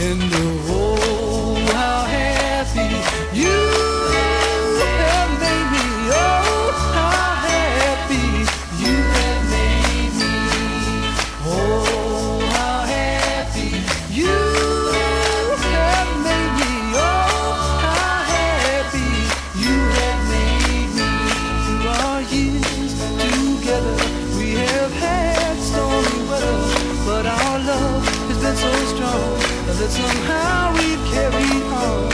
And oh, how happy you have made me. Oh, how happy you have made me. Oh, how happy you have made me. Oh, how happy you have made me. Through our years together, we have had stormy weather, but our love has been so strong that somehow we've carried on.